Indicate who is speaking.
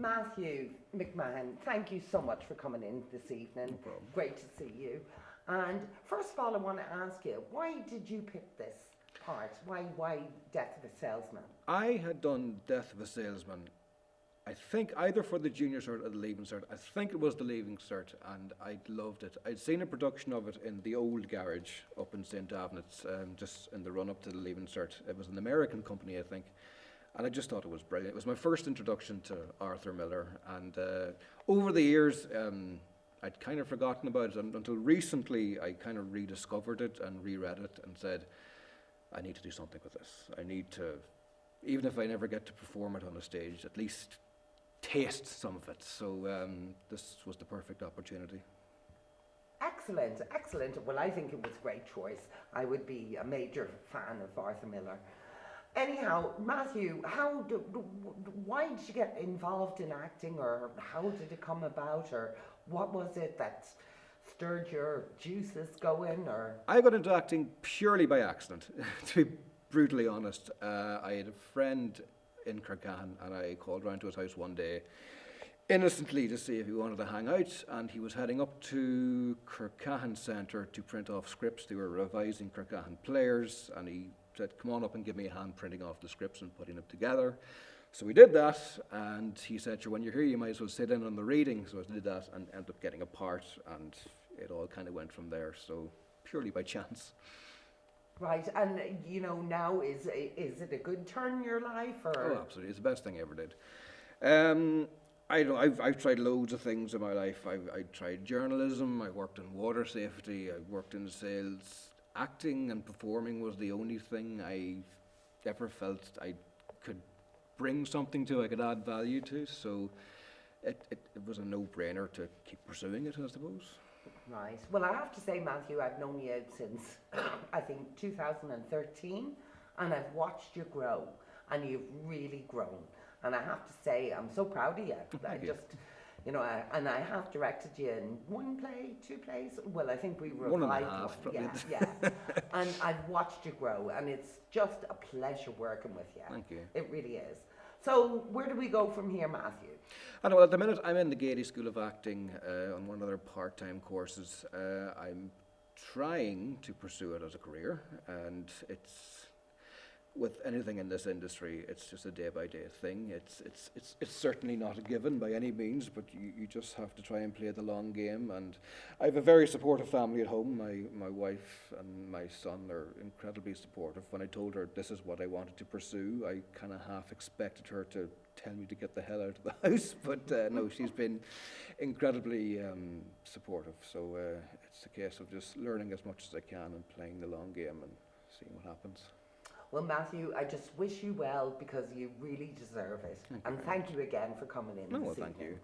Speaker 1: Matthew McMahon, thank you so much for coming in this evening.
Speaker 2: No problem.
Speaker 1: Great to see you. And first of all, I want to ask you, why did you pick this part? Why Death of a Salesman?
Speaker 2: I had done Death of a Salesman, I think either for the junior cert or the leaving cert. I think it was the leaving cert, and I loved it. I'd seen a production of it in the old garage up in St. Avnitz, just in the run-up to the leaving cert. It was an American company, I think, and I just thought it was brilliant. It was my first introduction to Arthur Miller, and over the years, I'd kind of forgotten about it until recently. I kind of rediscovered it and reread it and said, I need to do something with this. I need to, even if I never get to perform it on a stage, at least taste some of it. So this was the perfect opportunity.
Speaker 1: Excellent, excellent. Well, I think it was a great choice. I would be a major fan of Arthur Miller. Anyhow, Matthew, why did you get involved in acting, or how did it come about, or what was it that stirred your juices going? Or
Speaker 2: I got into acting purely by accident, to be brutally honest. I had a friend in Kirkcahan, and I called round to his house one day innocently to see if he wanted to hang out, and he was heading up to Kirkcahan Centre to print off scripts. They were revising Kirkcahan players, and he said, come on up and give me a hand printing off the scripts and putting them together. So we did that, and he said, sure, when you're here you might as well sit in on the reading. So I did that and ended up getting a part, and it all kind of went from there, so purely by chance.
Speaker 1: right, and you know, now is it a good turn in your life, or?
Speaker 2: Oh, absolutely, it's the best thing I ever did. I've tried loads of things in my life. I tried journalism, I worked in water safety, I worked in sales. Acting and performing was the only thing I ever felt I could bring something to, I could add value to, so it was a no-brainer to keep pursuing it, I suppose.
Speaker 1: Right. Well, I have to say, Matthew, I've known you since, I think, 2013, and I've watched you grow, and you've really grown. And I have to say, I'm so proud of you.
Speaker 2: Thank you.
Speaker 1: You know, and I have directed you in one play, two plays. Well, I think we revived
Speaker 2: One and a half, probably.
Speaker 1: Yeah. And I've watched you grow, and it's just a pleasure working with you.
Speaker 2: Thank you.
Speaker 1: It really is. So, where do we go from here, Matthew?
Speaker 2: I know, at the minute I'm in the Gaiety School of Acting on one of their part-time courses. I'm trying to pursue it as a career, and it's, with anything in this industry, it's just a day-by-day thing. It's certainly not a given by any means, but you just have to try and play the long game. And I have a very supportive family at home. My wife and my son are incredibly supportive. When I told her this is what I wanted to pursue, I kind of half expected her to tell me to get the hell out of the house, but no, she's been incredibly supportive. So it's a case of just learning as much as I can and playing the long game and seeing what happens.
Speaker 1: Well, Matthew, I just wish you well, because you really deserve it.
Speaker 2: Thank you
Speaker 1: and
Speaker 2: very
Speaker 1: thank you again for coming in
Speaker 2: No,
Speaker 1: this
Speaker 2: well, thank
Speaker 1: evening.
Speaker 2: you.